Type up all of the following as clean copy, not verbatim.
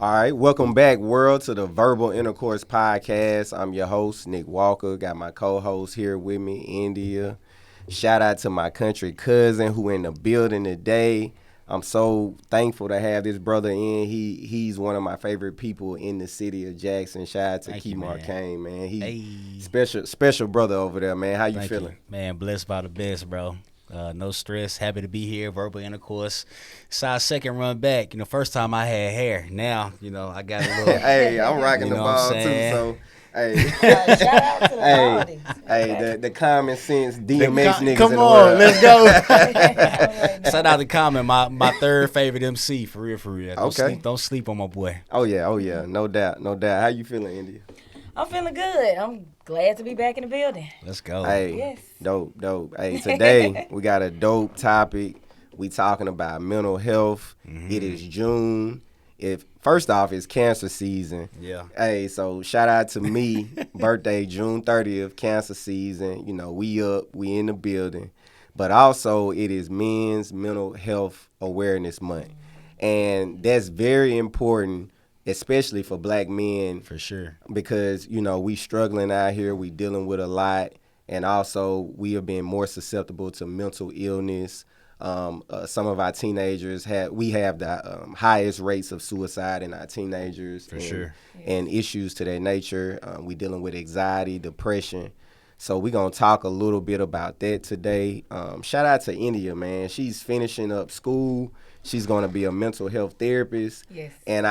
All right, welcome back, world, to the Verbal Intercourse Podcast. I'm your host, Nick Walker. Got my co-host here with me, India. Shout out to my country cousin who in the building today. I'm so thankful to have this brother in. He's one of my favorite people in the city of Jackson. Shout out to Thank you, Kemar man. Kane, man. He Hey, special brother over there, man. How you thank you, feeling? man. Blessed by the best, bro. No stress. Happy to be here. Verbal intercourse. It's our second run back. First time I had hair. Now, I got a little. Hey, I'm rocking You the know what I'm ball too, saying? so hey. Shout out to the Hey, Baldies. hey, Okay. the common sense DMX niggas Come in the on, world. let's go. Right now. Shout out to Common, my third favorite MC, for real, for real. Okay. Don't sleep on my boy. Oh yeah, no doubt. How you feeling, India? I'm feeling good. I'm glad to be back in the building. Let's go. Hey, Yes. dope. Hey, today we got a dope topic. We talking about mental health. It is June. If first off, it's cancer season. Yeah. Hey, so shout out to me. Birthday June 30th, cancer season. We up, we in the building. But also, it is Men's Mental Health Awareness Month, and that's very important, especially for Black men, For sure. because we struggling out here, we dealing with a lot, and also we are being more susceptible to mental illness. Some of our teenagers have the highest rates of suicide in our teenagers, For sure. and issues to that nature. We dealing with anxiety, depression. So we're gonna talk a little bit about that today. Shout out to India, man. She's finishing up school. She's gonna be a mental health therapist. Yes. And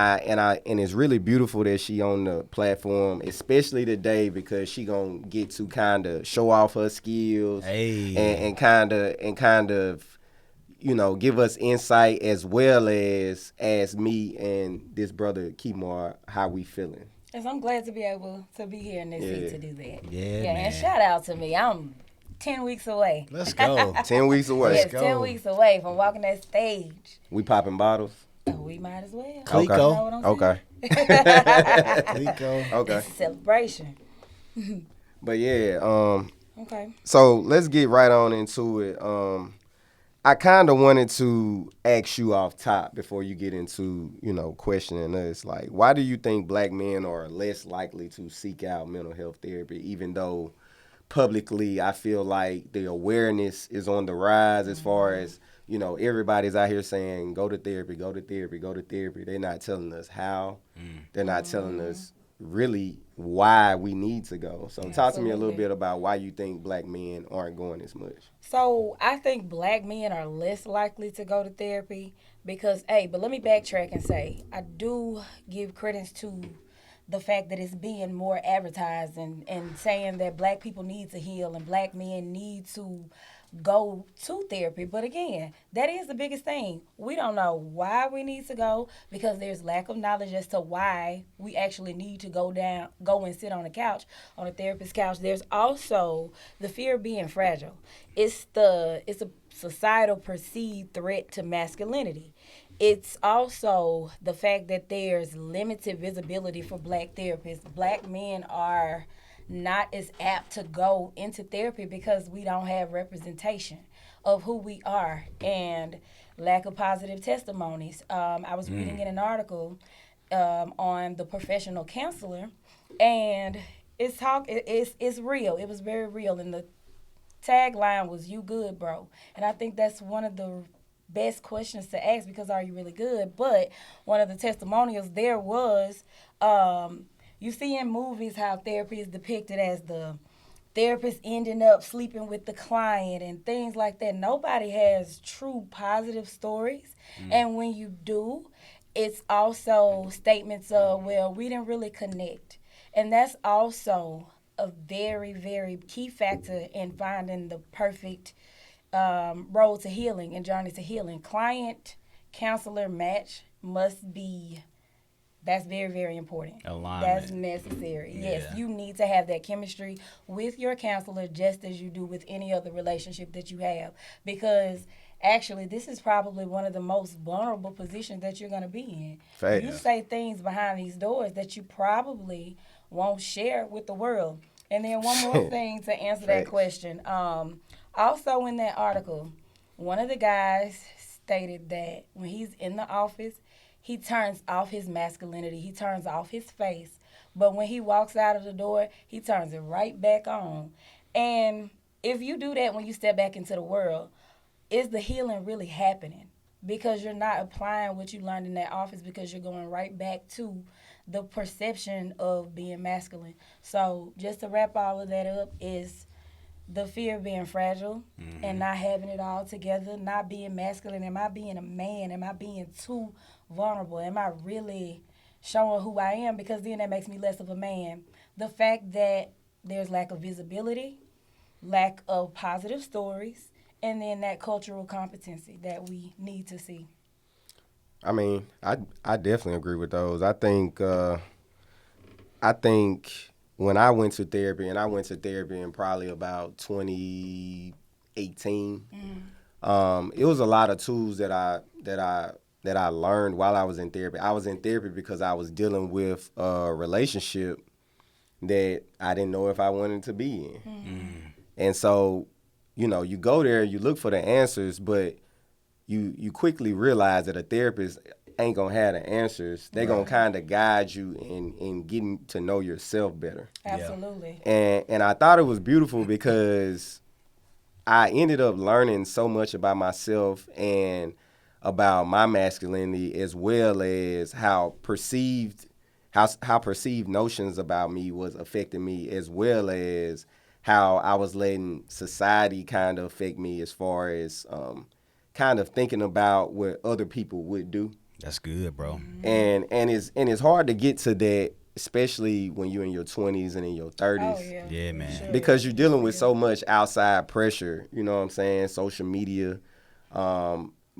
it's really beautiful that she on the platform, especially today, because she gonna get to kind of show off her skills Hey. and kind of give us insight, as well as me and this brother Kemar, how we feeling. Yes, I'm glad to be able to be here in this seat to do that. Yeah, Yeah, man. and shout out to me. I'm 10 weeks away. Let's go. 10 weeks away. Yes, go. 10 weeks away from walking that stage. We popping bottles. Oh, we might as well. Clico. You know what I'm Okay. Clico. Okay. It's a celebration. But yeah, Okay. so let's get right on into it. I kind of wanted to ask you off top before you get into, questioning us. Like, why do you think Black men are less likely to seek out mental health therapy, even though publicly I feel like the awareness is on the rise as far as, everybody's out here saying, go to therapy, go to therapy, go to therapy. They're not telling us how. They're not telling us really why we need to go. So talk to me a little Absolutely. bit about why you think Black men aren't going as much. So I think Black men are less likely to go to therapy because, but let me backtrack and say I do give credence to the fact that it's being more advertised and saying that Black people need to heal and Black men need to go to therapy. But again, that is the biggest thing. We don't know why we need to go because there's lack of knowledge as to why we actually need to go and sit on a couch, on a therapist's couch. There's also the fear of being fragile. It's a societal perceived threat to masculinity. It's also the fact that there's limited visibility for Black therapists. Black men are not as apt to go into therapy because we don't have representation of who we are and lack of positive testimonies. I was reading in an article on the professional counselor, and it's real. It was very real, and the tagline was "You good, bro?" And I think that's one of the best questions to ask because are you really good? But one of the testimonials there was, you see in movies how therapy is depicted as the therapist ending up sleeping with the client and things like that. Nobody has true positive stories. And when you do, it's also statements of, well, we didn't really connect. And that's also a very, very key factor in finding the perfect road to healing and journey to healing. Client counselor match must be. That's very, very important. Alignment. That's necessary. Yes, Yeah. you need to have that chemistry with your counselor just as you do with any other relationship that you have. Because actually, this is probably one of the most vulnerable positions that you're going to be in. Facts. You say things behind these doors that you probably won't share with the world. And then one more thing to answer that Facts. question. Also in that article, one of the guys stated that when he's in the office, he turns off his masculinity, he turns off his face. But when he walks out of the door, he turns it right back on. And if you do that when you step back into the world, is the healing really happening? Because you're not applying what you learned in that office, because you're going right back to the perception of being masculine. So just to wrap all of that up is the fear of being fragile and not having it all together, not being masculine. Am I being a man? Am I being too vulnerable? Am I really showing who I am? Because then that makes me less of a man. The fact that there's lack of visibility, lack of positive stories, and then that cultural competency that we need to see. I mean, I definitely agree with those. I think when I went to therapy, and I went to therapy in probably about 2018, it was a lot of tools that I learned while I was in therapy. I was in therapy because I was dealing with a relationship that I didn't know if I wanted to be in. And so, you go there, you look for the answers, but you quickly realize that a therapist ain't gonna have the answers. They're gonna kind of guide you in getting to know yourself better. Absolutely. And I thought it was beautiful because I ended up learning so much about myself and about my masculinity, as well as how perceived notions about me was affecting me, as well as how I was letting society kind of affect me, as far as kind of thinking about what other people would do. That's good, bro. And it's hard to get to that, especially when you're in your 20s and in your 30s. Oh, yeah. Yeah, man. Sure. Because you're dealing with so much outside pressure, you know what I'm saying? Social media.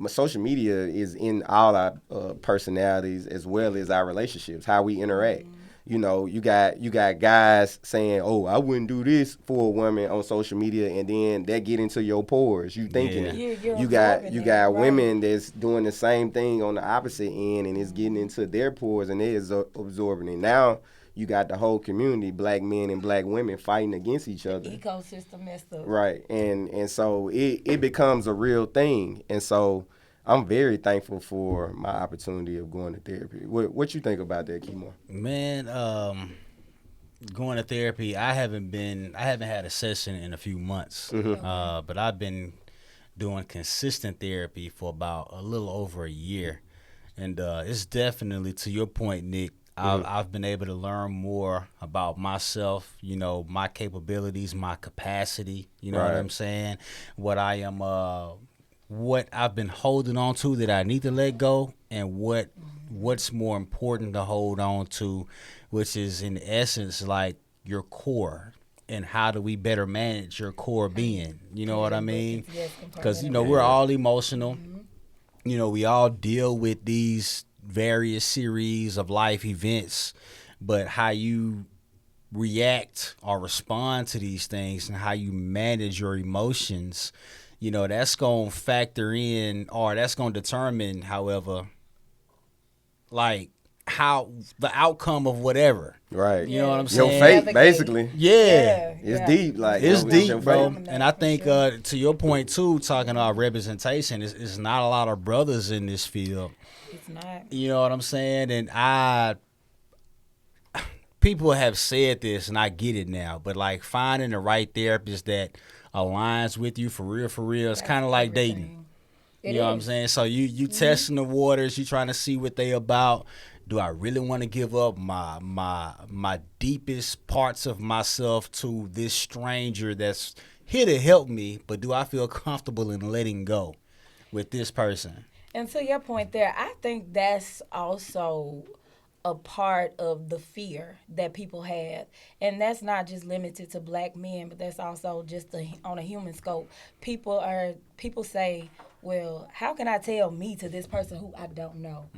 Social media is in all our personalities, as well as our relationships, how we interact. You got guys saying, "Oh, I wouldn't do this for a woman" on social media, and then that get into your pores. You thinking it. You're You got absorbing it, right. women that's doing the same thing on the opposite end, and it's getting into their pores, and they're absorbing it. Now you got the whole community, black men and black women, fighting against each other. Ecosystem messed up. Right, and so it becomes a real thing, and so I'm very thankful for my opportunity of going to therapy. What you think about that, Kimo? Man, going to therapy, I haven't had a session in a few months, but I've been doing consistent therapy for about a little over a year, and it's definitely, to your point, Nick. I've been able to learn more about myself, my capabilities, my capacity. You know what I'm saying? What I've been holding on to that I need to let go, and what's more important to hold on to, which is in essence like your core, and how do we better manage your core being? You know what I mean? Because we're all emotional. We all deal with these various series of life events, but how you react or respond to these things and how you manage your emotions, that's going to factor in, or that's going to determine, however, like how the outcome of whatever. Right. You know what I'm saying? Your fate, basically. Yeah. It's deep. Like, It's deep, your bro. fate. And I think to your point too, talking about representation, it's not a lot of brothers in this field. It's not. You know what I'm saying? And people have said this, and I get it now, but like finding the right therapist that aligns with you for real, it's kind of like dating. You know what I'm saying? So you testing the waters, you trying to see what they about. Do I really want to give up my deepest parts of myself to this stranger that's here to help me, but do I feel comfortable in letting go with this person? And to your point there, I think that's also a part of the fear that people have. And that's not just limited to black men, but that's also just on a human scope. People say, well, how can I tell me to this person who I don't know?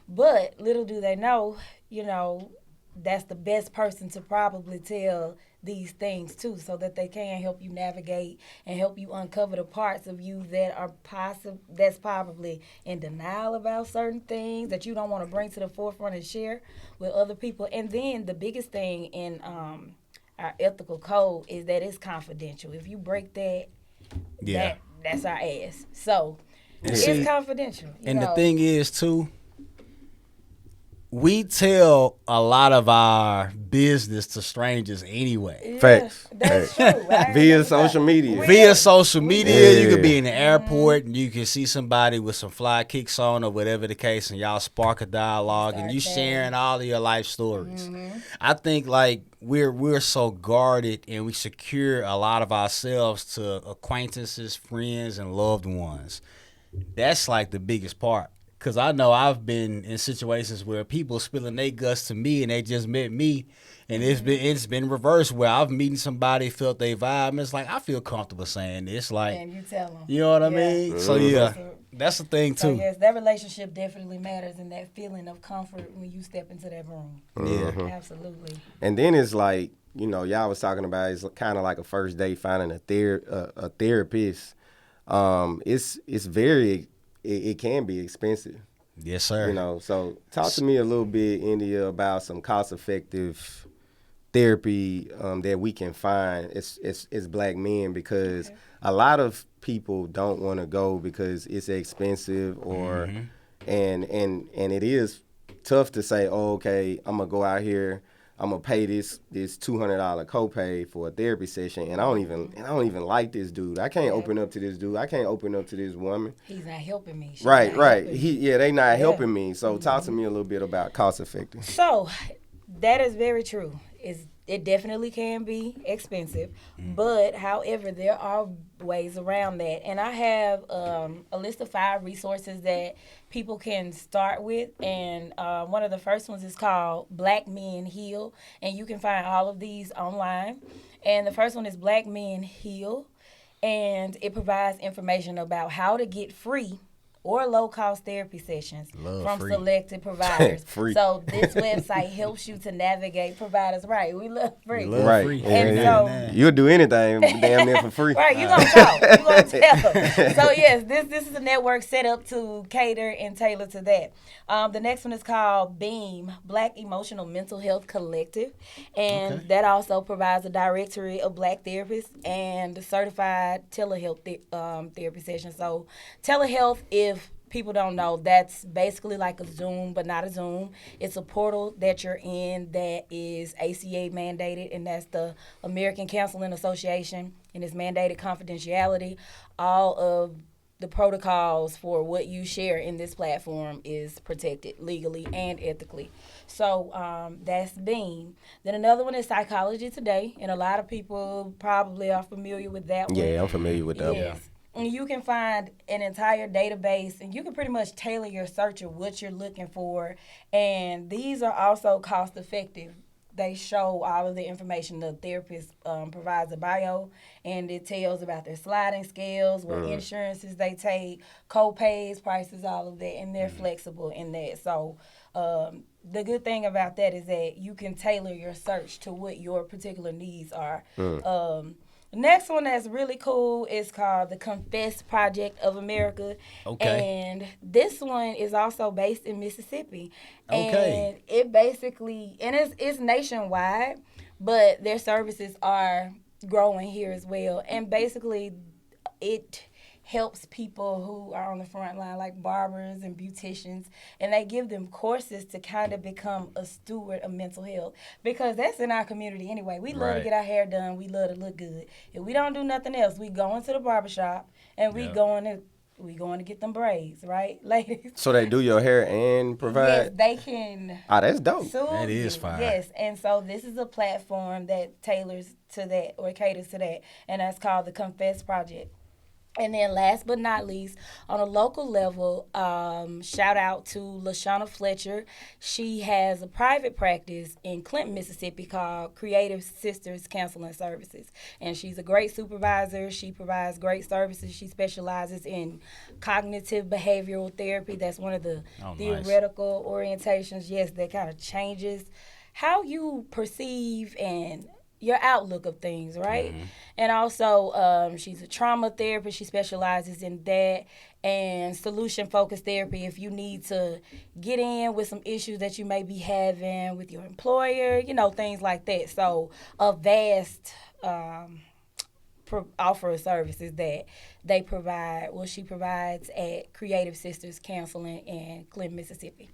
But little do they know, that's the best person to probably tell these things to, so that they can help you navigate and help you uncover the parts of you that are that's probably in denial about certain things that you don't want to bring to the forefront and share with other people. And then the biggest thing in our ethical code is that it's confidential. If you break that, that's our ass. So it's confidential. And the thing is too, we tell a lot of our business to strangers anyway. Yeah, Facts. that's Facts. true. I ain't Via never social thought- media. We- Via social media, you could Yeah. be in the airport and you can see somebody with some fly kicks on or whatever the case, and y'all spark a dialogue and Start you chatting. sharing all of your life stories. I think like we're so guarded and we secure a lot of ourselves to acquaintances, friends, and loved ones. That's like the biggest part. Cause I know I've been in situations where people spilling their guts to me and they just met me, and it's been reversed where I've meeting somebody, felt they vibe, and it's like I feel comfortable saying this, like And you tell them. you know what I mean. So yeah, that's the thing So too. yes, that relationship definitely matters, and that feeling of comfort when you step into that room. Yeah. Absolutely. And then it's like, y'all was talking about it's kind of like a first date finding a therapist. It's very it can be expensive. Yes, sir. So talk to me a little bit, India, about some cost-effective therapy that we can find as black men, because a lot of people don't want to go because it's expensive or and it is tough to say, oh, okay, I'm gonna go out here, I'm gonna pay this $200 copay for a therapy session, and I don't even like this dude. I can't open up to this dude. I can't open up to this woman. He's not helping me. She's Right. not helping me. They not helping me. So talk to me a little bit about cost effective. So that is very true. It definitely can be expensive, but however, there are ways around that. And I have a list of 5 resources that people can start with. And one of the first ones is called Black Men Heal. And you can find all of these online. And the first one is Black Men Heal. And it provides information about how to get free or low-cost therapy sessions from free. selected providers. Free. So this website helps you to navigate providers. Right, we love free. We love Right. free. And so- You'll do anything damn near for free. Right, you're going to talk. You're going to tell. So, yes, this is a network set up to cater and tailor to that. The next one is called BEAM, Black Emotional Mental Health Collective. And that also provides a directory of black therapists and certified telehealth therapy sessions. So, telehealth, if people don't know, that's basically like a Zoom, but not a Zoom. It's a portal that you're in that is ACA mandated, and that's the American Counseling Association, and it's mandated confidentiality. All of the protocols for what you share in this platform is protected legally and ethically. So that's BEAM. Then another one is Psychology Today, and a lot of people probably are familiar with that one. Yeah, I'm familiar with that one. Yes. And you can find an entire database, and you can pretty much tailor your search of what you're looking for. And these are also cost effective. They show all of the information. The therapist provides a bio, and it tells about their sliding scales, what insurances they take, co-pays, prices, all of that, and they're flexible in that. So the good thing about that is that you can tailor your search to what your particular needs are. The next one that's really cool is called the Confess Project of America. Okay. And this one is also based in Mississippi. Okay. And it basically, and it's nationwide, but their services are growing here as well. And basically, it helps people who are on the front line, like barbers and beauticians, and they give them courses to kind of become a steward of mental health, because that's in our community anyway. We love to Right. get our hair done. We love to look good. If we don't do nothing else, we go into the barbershop and we Yeah. going to get them braids, right, ladies? So they do your hair and Yes, provide. they can. That's dope. Soothe That is you. fire. Yes, and so this is a platform that tailors to that or caters to that, and that's called the Confess Project. And then last but not least, on a local level, shout out to LaShawna Fletcher. She has a private practice in Clinton, Mississippi called Creative Sisters Counseling Services. And she's a great supervisor. She provides great services. She specializes in cognitive behavioral therapy. That's one of the Oh, nice. theoretical orientations, yes, that kind of changes how you perceive and your outlook of things, right? And also, she's a trauma therapist. She specializes in that, and solution-focused therapy if you need to get in with some issues that you may be having with your employer, things like that. So a vast offer of services that they provide, she provides at Creative Sisters Counseling in Clinton, Mississippi.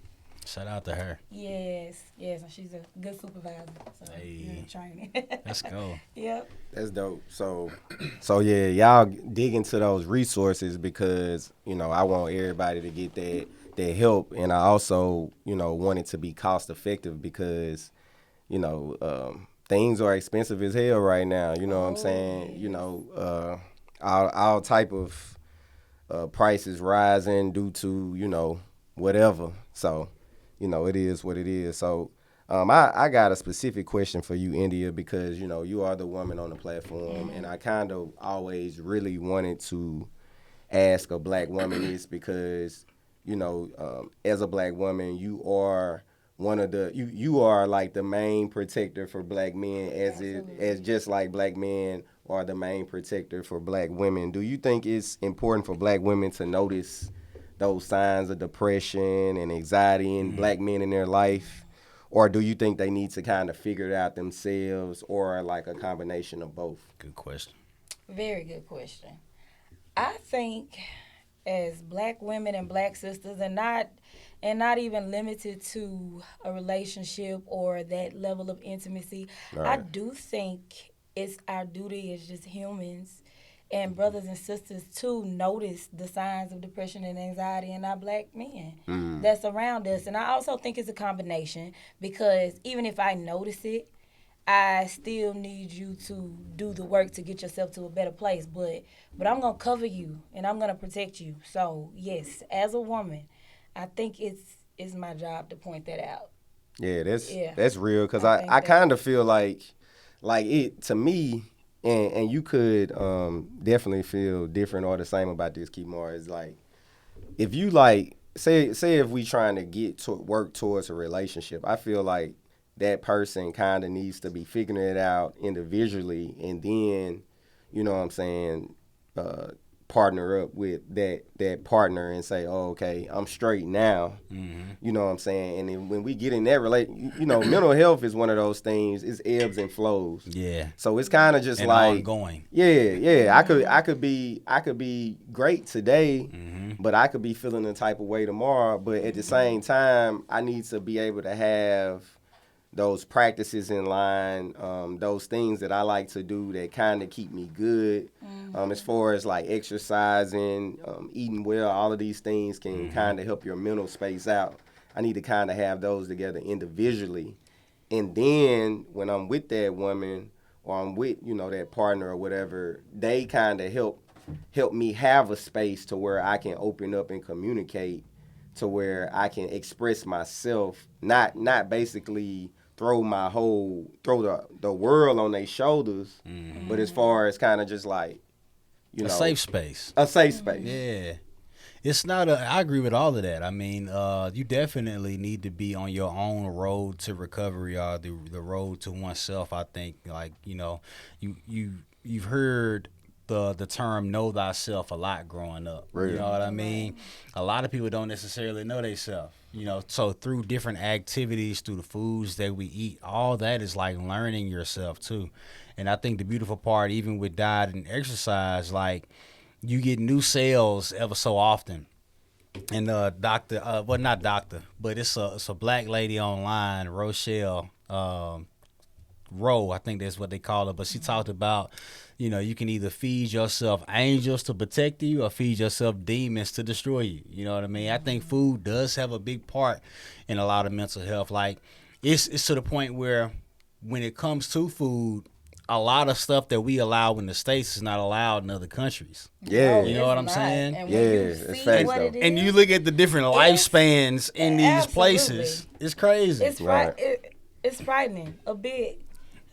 Shout out to her. Yes, and she's a good supervisor. So, Hey. training. Let's go. Yep. That's dope. So yeah, y'all dig into those resources because I want everybody to get that help, and I also want it to be cost effective because things are expensive as hell right now. You know what I'm saying? All type of prices rising due to whatever. So it is what it is. So. I got a specific question for you, India, because you are the woman on the platform, and I kind of always really wanted to ask a black woman this because as a black woman, you are one of the you are like the main protector for black men, as just like black men are the main protector for black women. Do you think it's important for black women to notice those signs of depression and anxiety in black men in their life? Or do you think they need to kind of figure it out themselves, or like a combination of both? Good question. Very good question. I think as black women and black sisters, and not even limited to a relationship or that level of intimacy, Right. I do think it's our duty as just humans and brothers and sisters to notice the signs of depression and anxiety in our black men that's around us. And I also think it's a combination because even if I notice it, I still need you to do the work to get yourself to a better place. But I'm gonna cover you and I'm gonna protect you. So yes, as a woman, I think it's my job to point that out. Yeah, Yeah. that's real because I think I that- kind of feel like it to me, and you could definitely feel different or the same about this, Kimar, is like if you like say if we trying to get to work towards a relationship, I feel like that person kind of needs to be figuring it out individually, and then what I'm saying, partner up with that partner and say, oh, okay, I'm straight now. You know what I'm saying? And then when we get in that mental health is one of those things. It's ebbs and flows. Yeah. So it's kind of just And like ongoing. Yeah. I could be great today, but I could be feeling the type of way tomorrow. But at the same time, I need to be able to have those practices in line, those things that I like to do that kind of keep me good. As far as like exercising, eating well, all of these things can kind of help your mental space out. I need to kind of have those together individually. And then when I'm with that woman or I'm with, that partner or whatever, they kind of help me have a space to where I can open up and communicate, to where I can express myself, not basically throw the world on their shoulders, but as far as kind of just like, A safe space. A safe space. Yeah. It's not I agree with all of that. I mean, you definitely need to be on your own road to recovery or the road to oneself. I think like, you've heard the term know thyself a lot growing up. Right. You know what I mean? A lot of people don't necessarily know themselves. So through different activities, through the foods that we eat, all that is like learning yourself too. And I think the beautiful part, even with diet and exercise, like you get new cells ever so often. And not doctor, but it's a black lady online, Rochelle Rowe, I think that's what they call her. But she talked about, you can either feed yourself angels to protect you or feed yourself demons to destroy you. You know what I mean? I think food does have a big part in a lot of mental health. Like it's to the point where when it comes to food, a lot of stuff that we allow in the States is not allowed in other countries. Yeah. You know what I'm saying? And Yeah, when you it's see facts, what though. it is, And you look at the different lifespans in these Absolutely. places, it's crazy. it's it's frightening a bit.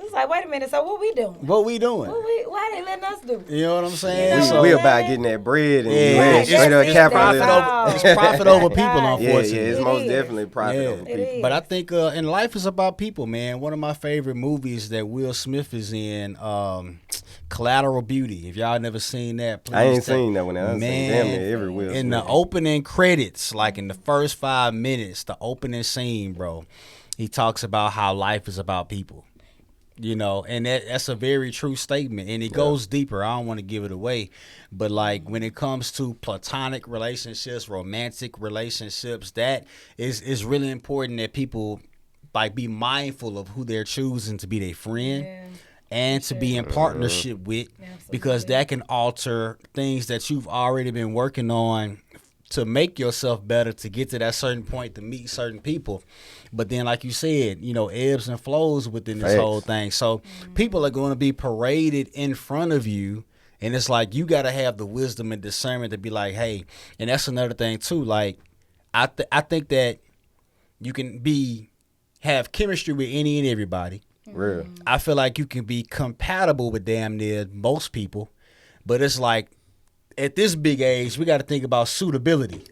It's like, wait a minute, so what we doing? What we doing? Why they letting us do? You know what I'm saying? You know We what I'm about saying? getting that bread and Yeah, Right, straight up that's it, capitalism. that's all. It's profit over people, Right. Yeah, unfortunately. it's It most is. definitely profit over It people. is. But I think and life is about people, man. One of my favorite movies that Will Smith is in, Collateral Beauty. If y'all never seen that, please I ain't check- seen that one. I done seen damn near every Will In the Smith. opening credits, like in the first 5 minutes, the opening scene, bro, he talks about how life is about people. You know, and that's a very true statement, and it goes deeper. I don't want to give it away, but like when it comes to platonic relationships, romantic relationships, that is really important that people like be mindful of who they're choosing to be their friend Yeah. and to be in partnership with, because Absolutely. that can alter things that you've already been working on to make yourself better, to get to that certain point, to meet certain people. But then, like you said, you know, ebbs and flows within this whole Facts. thing. So people are going to be paraded in front of you. And it's like you got to have the wisdom and discernment to be like, hey, and that's another thing too. Like, I think that you can have chemistry with any and everybody. Real. I feel like you can be compatible with damn near most people, but it's like at this big age, we got to think about suitability.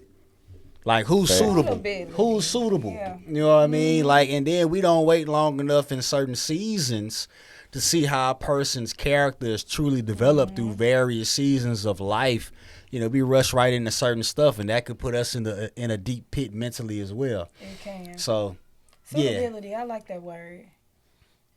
Like who's Facts. suitable? Suitability. Who's suitable? Yeah. You know what I mean? Like, and then we don't wait long enough in certain seasons to see how a person's character is truly developed through various seasons of life. You know, we rush right into certain stuff, and that could put us in a deep pit mentally as well. It can. So, yeah. Suitability. I like that word.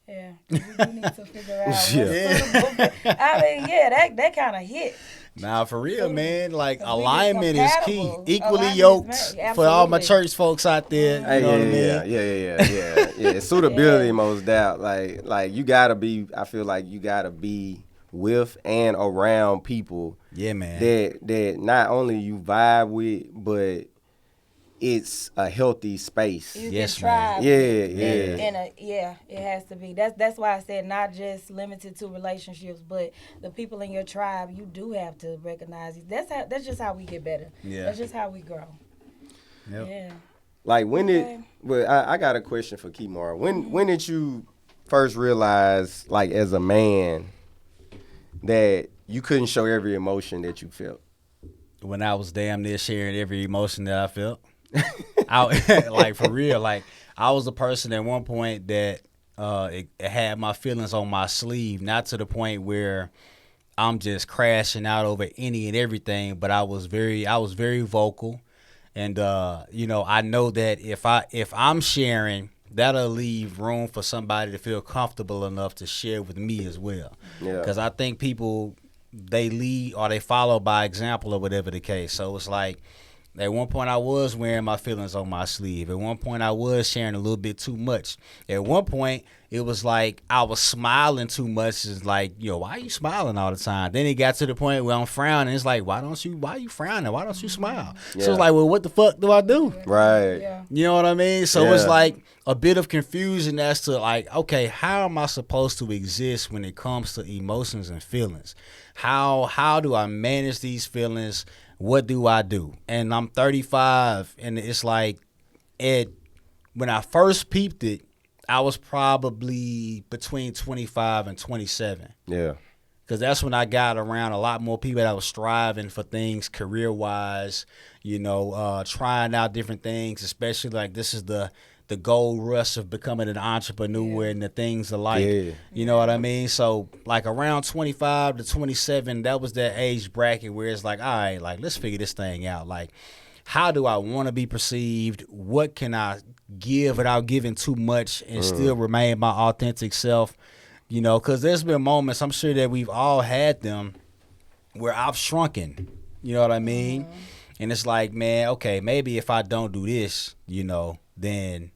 Yeah. You need to figure out what's Yeah. suitable. I mean, yeah, that kind of hit. Nah, for real, man. Like So we be alignment is key. compatible. Equally Alignment is yoked very- for all my absolutely. church folks out there. You Hey, know what I mean? yeah. Suitability, Yeah. most doubt. Like you gotta be. I feel like you gotta be with and around people Yeah, man. that not only you vibe with, but it's a healthy space. You Yes, can man. try. Yeah. Yeah, it has to be. That's why I said not just limited to relationships, but the people in your tribe. You do have to recognize it. That's just how we get better. Yeah. That's just how we grow. Yep. Yeah. Like when did? Okay. Well, I got a question for Kimara. When did you first realize, like as a man, that you couldn't show every emotion that you felt? When I was damn near sharing every emotion that I felt. I like for real. Like I was a person at one point that it had my feelings on my sleeve, not to the point where I'm just crashing out over any and everything, but I was very vocal, and you know, I know that if I'm sharing, that'll leave room for somebody to feel comfortable enough to share with me as well. Yeah. Because I think people, they lead or they follow by example or whatever the case. So it's like at one point I was wearing my feelings on my sleeve. At one point I was sharing a little bit too much. At one point it was like I was smiling too much. It's like, yo, why are you smiling all the time? Then it got to the point where I'm frowning. It's like, why are you frowning? Why don't you smile? So Yeah. it's like, well, what the fuck do I do? Right. Yeah. You know what I mean? So it's Yeah. like a bit of confusion as to like, okay, how am I supposed to exist when it comes to emotions and feelings? How do I manage these feelings? What do I do? And I'm 35, and it's like, when I first peeped it, I was probably between 25 and 27. Yeah. Because that's when I got around a lot more people that was striving for things career-wise, you know, trying out different things, especially like this is the gold rush of becoming an entrepreneur and the things alike. Yeah. You know what I mean? So like around 25 to 27, that was that age bracket where it's like, all right, like let's figure this thing out. Like, how do I want to be perceived? What can I give without giving too much and still remain my authentic self? You know, because there's been moments, I'm sure that we've all had them, where I've shrunken. You know what I mean? And it's like, man, okay, maybe if I don't do this, you know, then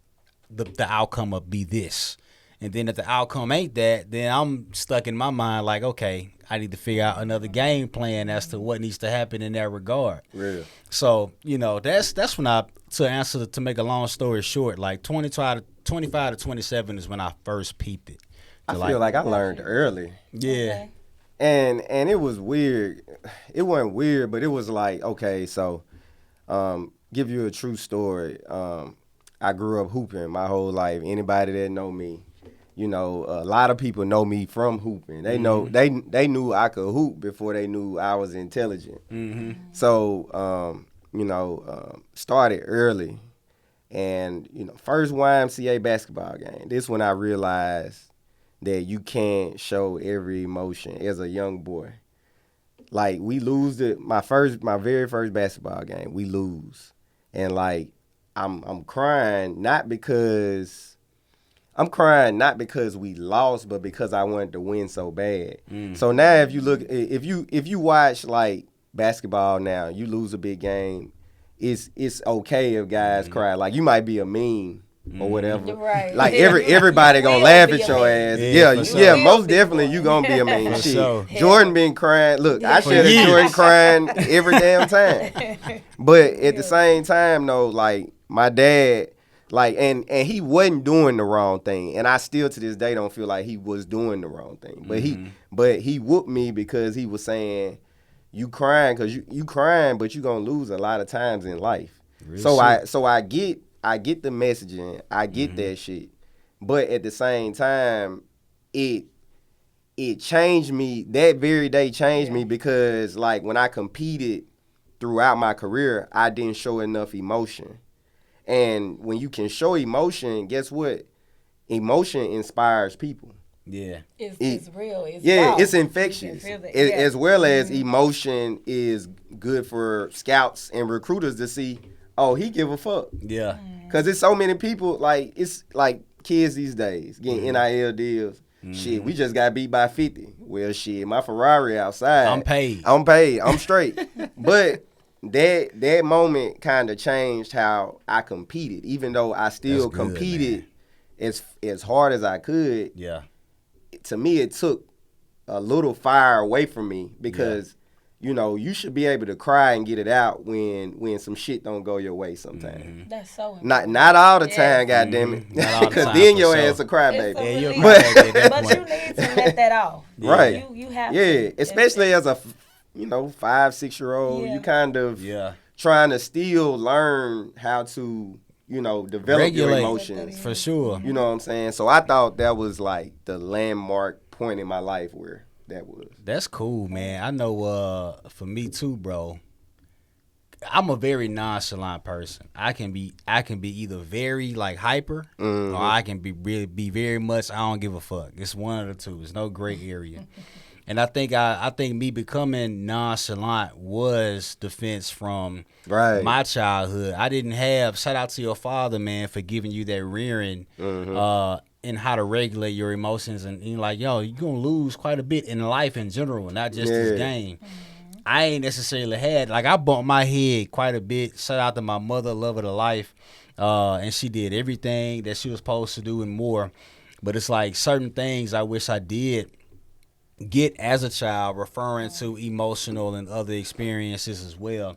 the outcome will be this. And then if the outcome ain't that, then I'm stuck in my mind like, okay, I need to figure out another game plan as to what needs to happen in that regard. Real. So, you know, that's when to make a long story short, like 25 to 27 is when I first peeped it. I So, feel like I learned early. yeah. Okay. And it was weird. It wasn't weird, but it was like, okay, so give you a true story. I grew up hooping my whole life. Anybody that know me, you know, a lot of people know me from hooping. They know they knew I could hoop before they knew I was intelligent. So you know, started early, and you know, first YMCA basketball game. This when I realized that you can't show every emotion as a young boy. Like we lose my very first basketball game, we lose. And like I'm crying not because I'm crying not because we lost, but because I wanted to win so bad. So now if you look, if you watch like basketball now, you lose a big game, it's okay if guys cry. Like you might be a meme or whatever. Right. Like everybody gonna will laugh be at a your meme. ass. Yeah, Yeah, for yeah, sure. most definitely you gonna be a meme. For Shit. sure. Jordan been crying. Look, I For shed a years. Jordan crying every damn time. But at the same time though, like my dad, like and he wasn't doing the wrong thing, and I still to this day don't feel like he was doing the wrong thing. But he whooped me because he was saying, "You crying because you crying, but you gonna lose a lot of times in life." Real So I get the messaging, I get that shit, but at the same time, it changed me. That very day changed me because like when I competed throughout my career, I didn't show enough emotion. And when you can show emotion, guess what? Emotion inspires people. Yeah. It's real. It's Yeah, raw. it's You infectious. can feel it. As well as emotion is good for scouts and recruiters to see, oh, he give a fuck. Yeah. Because there's so many people, like, it's like kids these days getting NIL deals. Shit, we just got beat by 50. Well, shit, my Ferrari outside. I'm paid. I'm straight. But that moment kind of changed how I competed. Even though I still That's good, competed as hard as I could, Yeah. to me it took a little fire away from me because you know you should be able to cry and get it out when some shit don't go your way sometimes. That's so important. Not all the Yes. time, goddamn it, Not all the because time, then for your sure. ass a crybaby. It's a Yeah, you're relief. But- crybaby at that But point. you need to let that off. Right. You have Yeah, to. especially as a 5-6-year-old, Yeah. you kind of Yeah. trying to still learn how to develop your Regulate. emotions. For sure. You know what I'm saying? So I thought that was like the landmark point in my life where that was. That's cool, man. I know for me too, bro. I'm a very nonchalant person. I can be either very like hyper or I can be very much I don't give a fuck. It's one of the two. It's no gray area. And I think me becoming nonchalant was defense from Right. my childhood. I didn't have shout out to your father, man, for giving you that rearing in how to regulate your emotions and you're like, yo, you're gonna lose quite a bit in life in general, not just this game. I ain't necessarily had like I bumped my head quite a bit. Shout out to my mother, love of the life. And she did everything that she was supposed to do and more. But it's like certain things I wish I did get as a child, referring to emotional and other experiences as well.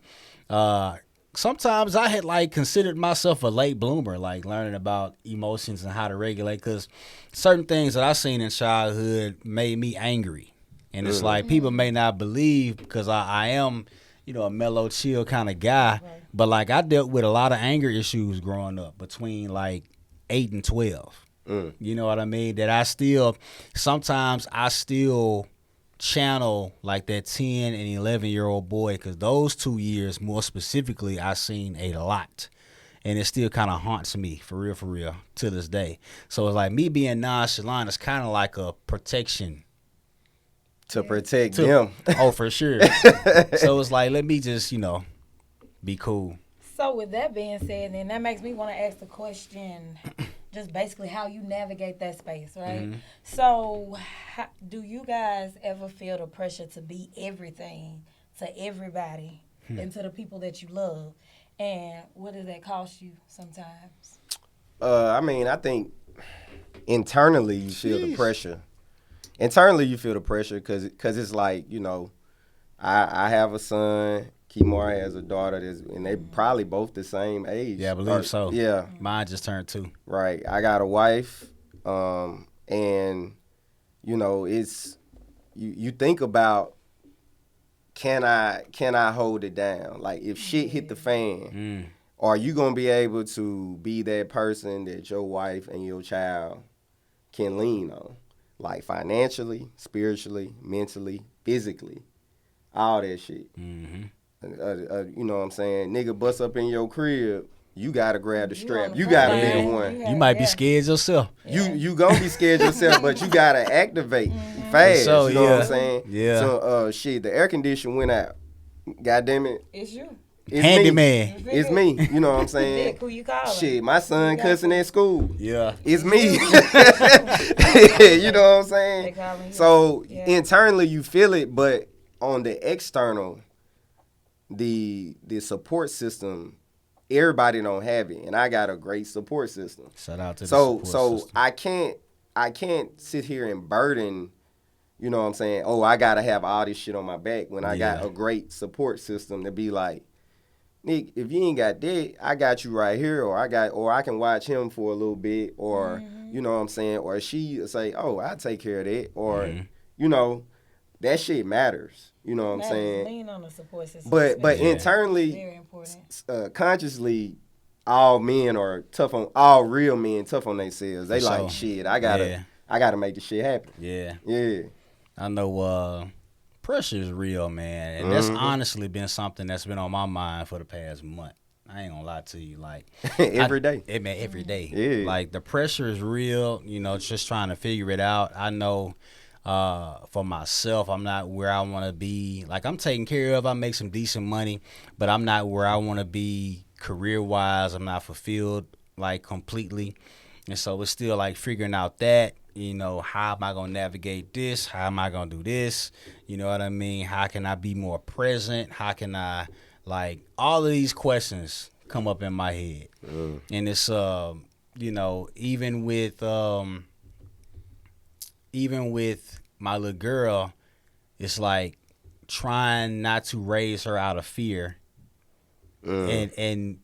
Sometimes I had like considered myself a late bloomer, like learning about emotions and how to regulate, because certain things that I seen in childhood made me angry. And it's like people may not believe because I am, a mellow, chill kind of guy. Right. But like I dealt with a lot of anger issues growing up between like 8 and 12. You know what I mean? That I still channel like that 10 and 11-year-old boy, because those 2 years more specifically I seen a lot. And it still kind of haunts me for real to this day. So it's like me being nonchalant is kind of like a protection. To protect them. Oh, for sure. So it's like, let me just, be cool. So with that being said, then that makes me want to ask the question, just basically how you navigate that space, right? Mm-hmm. So do you guys ever feel the pressure to be everything to everybody and to the people that you love? And what does that cost you sometimes? I think internally you feel the pressure. Internally, you feel the pressure because it's like, I have a son, Kimora has a daughter, and they probably both the same age. Yeah, I believe so. Yeah. Mine just turned 2. Right. I got a wife, and, it's, you think about, can I hold it down? Like, if shit hit the fan, are you going to be able to be that person that your wife and your child can lean on? Like financially, spiritually, mentally, physically, all that shit. Mm-hmm. You know what I'm saying? Nigga bust up in your crib, you gotta grab the strap. You gotta be the one. You might be scared yourself. Yeah. You gonna be scared yourself, but you gotta activate fast. So, you know what I'm saying? Yeah. So shit, the air conditioner went out. God damn it. It's you. It's Handyman. Me. It's me. You know what I'm saying? Dick, who you calling? Shit, my son cussing at school. Yeah. It's me. You know what I'm They saying? call me. So Yeah. internally you feel it, but on the external, the support system, everybody don't have it, and I got a great support system. Shout out to the So support system. I can't sit here and burden, you know what I'm saying? Oh, I gotta have all this shit on my back when I got Yeah. a great support system to be like, Nick, if you ain't got that, I got you right here, or I can watch him for a little bit, or you know what I'm saying, or she say, oh, I'll take care of that, or you know, that shit matters. You know what I'm Matters. saying? Lean on the support system. But especially. Yeah. internally, Very important. consciously, all men are tough on all real men tough on themselves. They For like sure. shit. Yeah. I gotta make this shit happen. Yeah. Yeah. I know pressure is real, man. And that's honestly been something that's been on my mind for the past month. I ain't gonna lie to you. Like Every day. Man, every day. Yeah. Like the pressure is real, you know, just trying to figure it out. I know for myself, I'm not where I wanna be. Like I'm taken care of, I make some decent money, but I'm not where I wanna be career wise. I'm not fulfilled like completely. And so it's still like figuring out that, you know, how am I going to navigate this? How am I going to do this? You know what I mean? How can I be more present? How can I, like, all of these questions come up in my head. And it's, you know, even with my little girl, it's like trying not to raise her out of fear and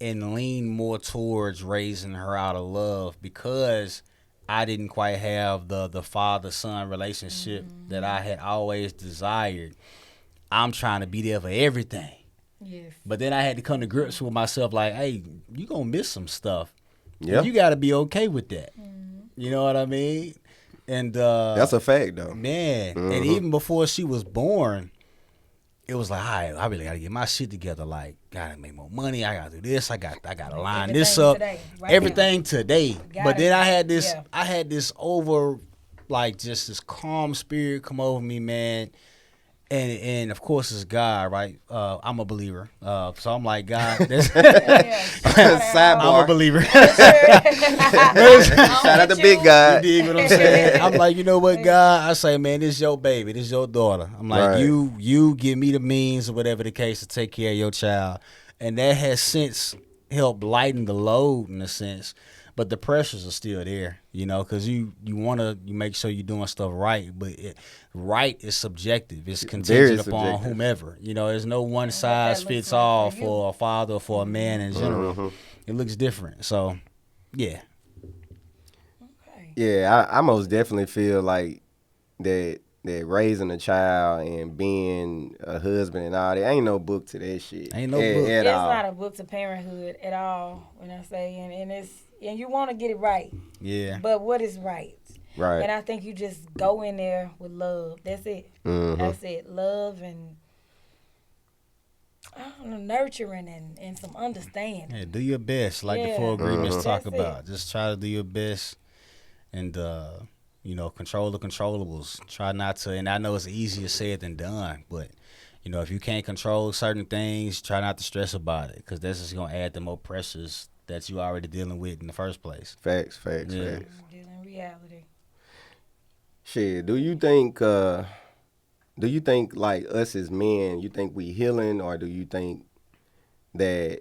lean more towards raising her out of love, because I didn't quite have the father-son relationship that I had always desired. I'm trying to be there for everything. Yes. But then I had to come to grips with myself like, hey, you going to miss some stuff. Yeah. And you got to be okay with that. You know what I mean? And That's a fact though. man, and even before she was born, it was like, all right, I really got to get my shit together. Like, got to make more money. I got to do this. I got to line this Everything up. today, right Everything today. Got But it. then I had this, Yeah. like, just this calm spirit come over me, man. And of course it's God, right? I'm a believer. So I'm like, God, that's, Sidebar. I'm a believer. Shout out to Big You God. dig what I'm saying? I'm like, you know what, God? I say, man, this is your baby. This is your daughter. I'm like, Right. you give me the means or whatever the case to take care of your child. And that has since helped lighten the load in a sense. But the pressures are still there, you know, because you make sure you're doing stuff right. But right is subjective. It's contingent upon subjective. whomever. You know, there's no one that size looks fits like all for you. for a father or for a man in general. It looks different. So, yeah. Okay. Yeah, I most definitely feel like that raising a child and being a husband and all that ain't no book to that shit. Ain't no book. at It's all. not a book to parenthood at all. When I say, and you want to get it right, Yeah. but what is right? Right. And I think you just go in there with love. That's it. That's it. Love and I don't know, nurturing and some understanding. Yeah, do your best, like the Yeah. four agreements talk That's about. Just try to do your best, and you know, control the controllables. Try not to, and I know it's easier said than done, but you know, if you can't control certain things, try not to stress about it, because that's just gonna add the more pressures that you already dealing with in the first place. Facts. Yeah. Dealing reality. Shit, do you think like us as men, you think we healing, or do you think that,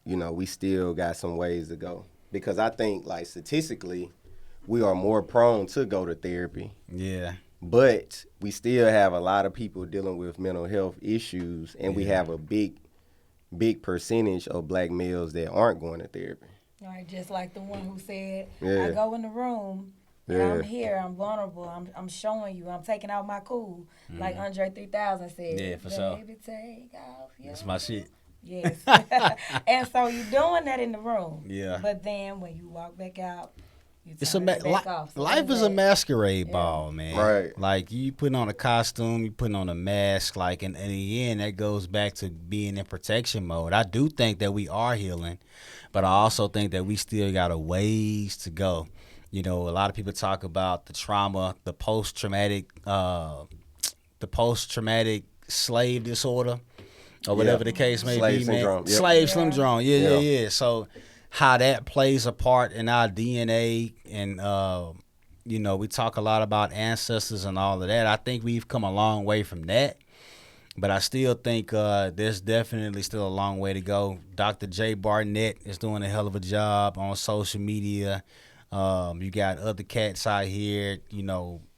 you know, we still got some ways to go? Because I think like statistically, we are more prone to go to therapy, Yeah, but we still have a lot of people dealing with mental health issues, and we have a big percentage of black males that aren't going to therapy. All right, just like the one who said, Yeah. I go in the room and Yeah. I'm here, I'm vulnerable, I'm showing you, I'm taking out my cool, like Andre 3000 said. Yeah, for sure. Baby, take off your that's my shit. Yes. And so you're doing that in the room. Yeah. But then when you walk back out, you It's a turn it back off. So life is a that- masquerade ball, man. Right. Like you putting on a costume, you putting on a mask, like and in the end that goes back to being in protection mode. I do think that we are healing, but I also think that we still got a ways to go. You know, a lot of people talk about the trauma, the post traumatic slave disorder. or whatever the case may Slave be, syndrome, man. yep. Slave syndrome. Yeah. Yeah. So how that plays a part in our DNA, and we talk a lot about ancestors and all of that. I think we've come a long way from that. But I still think there's definitely still a long way to go. Dr. J. Barnett is doing a hell of a job on social media. You got other cats out here.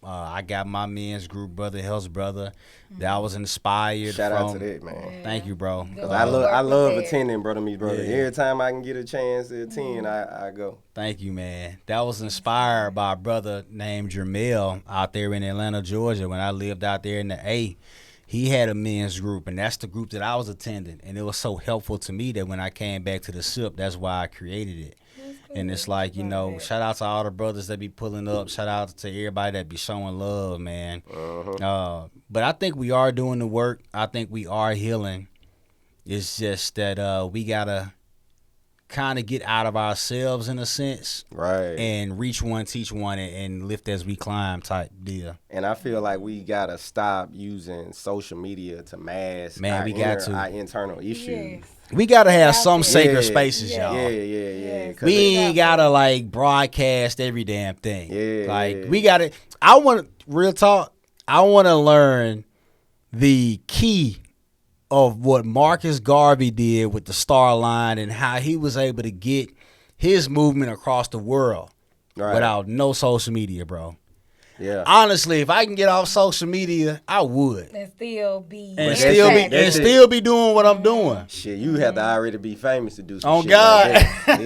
I got my men's group, Brother Hell's Brother. That was inspired. Shout out to that, man. Yeah. Thank you, bro. Good. I love Work with attending Brother Meets Brother. Yeah. Every time I can get a chance to attend, I go. Thank you, man. That was inspired by a brother named Jermel out there in Atlanta, Georgia. When I lived out there in the A, he had a men's group, and that's the group that I was attending. And it was so helpful to me that when I came back to the SIP, that's why I created it. And it's like, shout out to all the brothers that be pulling up. Shout out to everybody that be showing love, man. But I think we are doing the work. I think we are healing. It's just that we got to kind of get out of ourselves in a sense. Right. And reach one, teach one, and lift as we climb type deal. And I feel like we got to stop using social media to mask Man, we got to. our internal issues. Yes. We got to have some sacred Yeah. spaces, Yeah. y'all. Yeah. 'Cause We it- ain't gotta like broadcast every damn thing. Yeah, Like yeah. we gotta. I want real talk. I want to learn the key of what Marcus Garvey did with the Star Line and how he was able to get his movement across the world Right. without no social media, bro. Yeah. Honestly, if I can get off social media, I would. And still be. And that's still it. be That's it. still be doing what I'm doing. Shit, you have to already be famous to do some Oh, shit God. like that.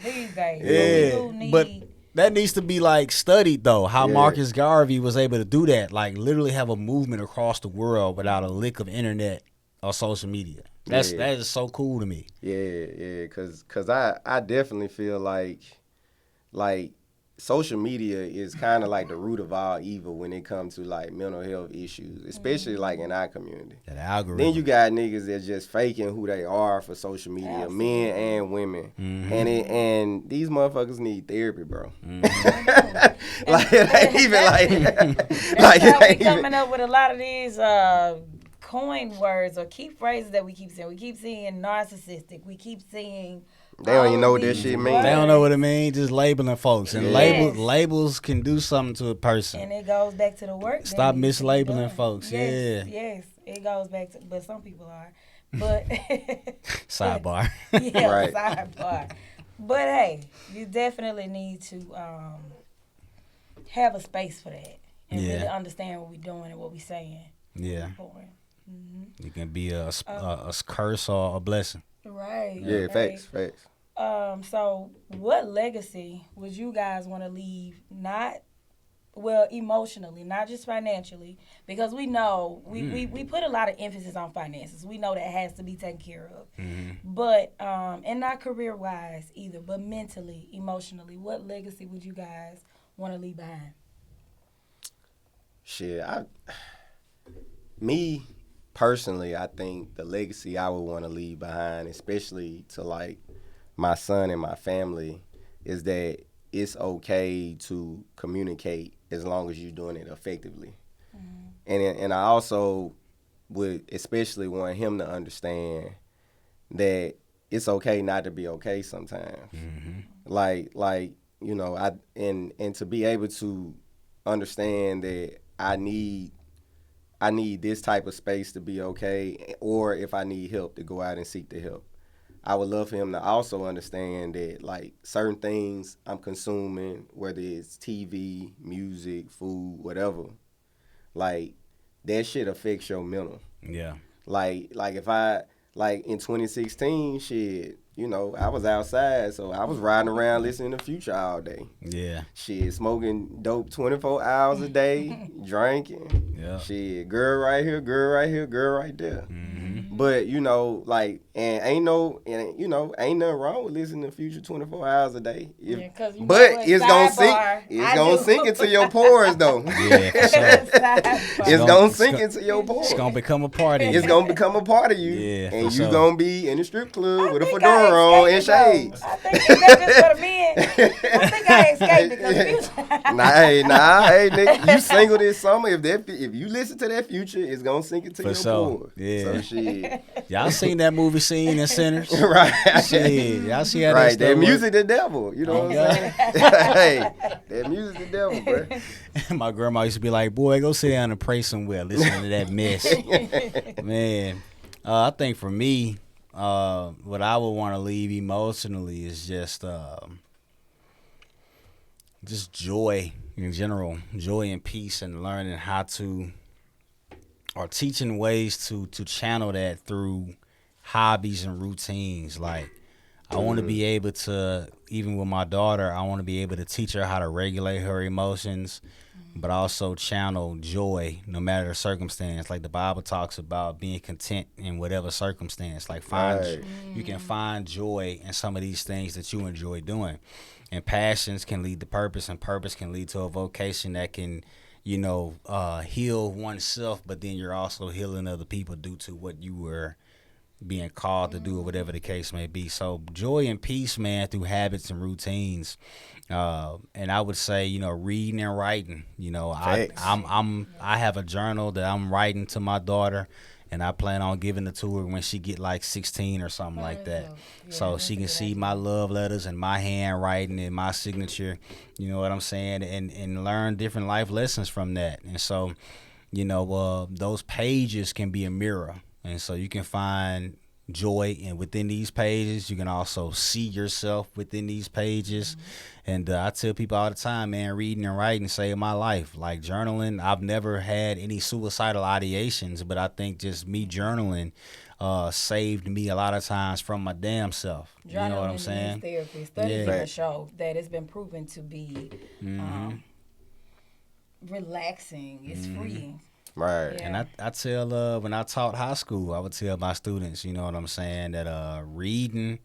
These days. Yeah, We do need, but that needs to be like studied though. How Yeah. Marcus Garvey was able to do that, like literally have a movement across the world without a lick of internet or social media. That is so cool to me. Yeah, cause I definitely feel like social media is kind of like the root of all evil when it comes to like mental health issues, especially like in our community. That algorithm. Then you got niggas that just faking who they are for social media, Absolutely. men and women, Mm-hmm. and these motherfuckers need therapy, bro. Like it ain't even like That's how it we ain't even. coming up with a lot of these coin words or key phrases that we keep saying. We keep seeing narcissistic. We keep seeing. They don't even all know of what that these shit mean. words. They don't know what it means, just labeling folks. And Yes. labels can do something to a person. And it goes back to the work. that Stop needs to be mislabeling done. folks, Yes, yeah. Yes, it goes back to, but some people are. But Sidebar. yeah, Right. sidebar. But hey, you definitely need to have a space for that and Yeah. really understand what we're doing and what we're saying. Yeah. Important. It can be a curse or a blessing. Right. Yeah, right. facts. So what legacy would you guys want to leave? Not well emotionally, not just financially, because we know we put a lot of emphasis on finances. We know that has to be taken care of. But and not career wise either, but mentally, emotionally, what legacy would you guys want to leave behind? Shit, me personally, I think the legacy I would want to leave behind, especially to like my son and my family, is that it's okay to communicate as long as you're doing it effectively. And I also would especially want him to understand that it's okay not to be okay sometimes. Like and to be able to understand that I need this type of space to be okay, or if I need help, to go out and seek the help. I would love for him to also understand that like certain things I'm consuming, whether it's TV, music, food, whatever, like that shit affects your mental. Yeah. Like if I like in 2016, shit, I was outside, so I was riding around listening to Future all day. Yeah. Shit, smoking dope 24 hours a day, drinking. Yeah. Shit, girl right here, girl right there. But and ain't nothing wrong with listening to Future 24 hours a day. Yeah, 'cause you know But what, it's gonna sidebar, I do. sink into your pores though. Yeah, for sure. Sidebar. It's gonna sink into your pores. It's gonna become a party. It's gonna become a part of you, Yeah, and for you sure. gonna be in the strip club with a think fedora on and escaped it, shades. though. I think is that just for the men? I think I escaped it because Future. Hey, nigga, you single this summer. If you listen to that Future, it's gonna sink into For your sure. pores. Yeah. So shit, Y'all seen that movie scene in Sinners? Right. Shit, y'all see how that Right, stuff that work? music the devil. You know Oh, what I'm saying? Hey, that music the devil, bro. My grandma used to be like, "Boy, go sit down and pray somewhere. Listen to that mess." Man, I think for me, what I would want to leave emotionally is just joy in general, joy and peace, and learning how to, or teaching ways to channel that through hobbies and routines. Like, I want to be able to, even with my daughter, I want to be able to teach her how to regulate her emotions, but also channel joy no matter the circumstance. Like the Bible talks about being content in whatever circumstance. Like Right. you can find joy in some of these things that you enjoy doing. And passions can lead to purpose, and purpose can lead to a vocation that can, heal oneself, but then you're also healing other people due to what you were being called to do, or whatever the case may be. So joy and peace, man, through habits and routines. And I would say, reading and writing. Facts. I have a journal that I'm writing to my daughter, and I plan on giving it to her when she get like 16 or something like that. So she can see my love letters and my handwriting and my signature. You know what I'm saying? And learn different life lessons from that. And so, those pages can be a mirror. And so you can find joy and within these pages. You can also see yourself within these pages. And I tell people all the time, man, reading and writing saved my life. Like journaling, I've never had any suicidal ideations, but I think just me journaling saved me a lot of times from my damn self. You know what I'm saying? Therapy. Studies Yeah. even show that it's been proven to be relaxing. It's freeing. Right. Yeah. And I tell, when I taught high school, I would tell my students, you know what I'm saying, that reading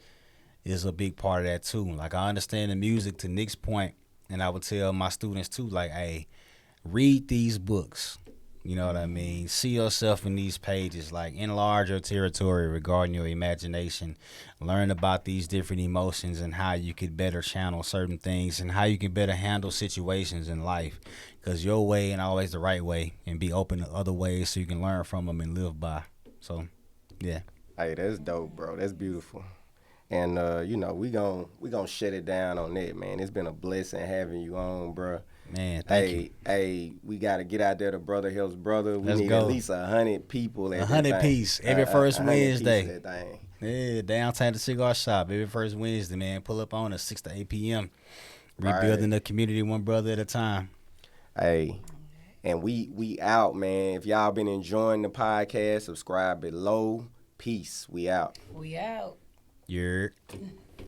is a big part of that too. Like, I understand the music to Nick's point, and I would tell my students too, like, hey, read these books. You know what I mean? See yourself in these pages. Like, enlarge your territory regarding your imagination. Learn about these different emotions and how you could better channel certain things and how you can better handle situations in life. Because your way ain't always the right way, and be open to other ways so you can learn from them and live by. So, yeah. Hey, that's dope, bro. That's beautiful. And we gonna shut it down on that, man. It's been a blessing having you on, bro. Man, thank you. Hey, we gotta get out there to Brother Helps Brother. We Let's need go. at least 100 people. 100 piece every first 100 piece Wednesday. of that thing. Yeah, downtown the cigar shop every first Wednesday, man. Pull up on us 6 to 8 p.m. Rebuilding the community one brother at a time. Hey, and we out, man. If y'all been enjoying the podcast, subscribe below. Peace. We out. We out. You're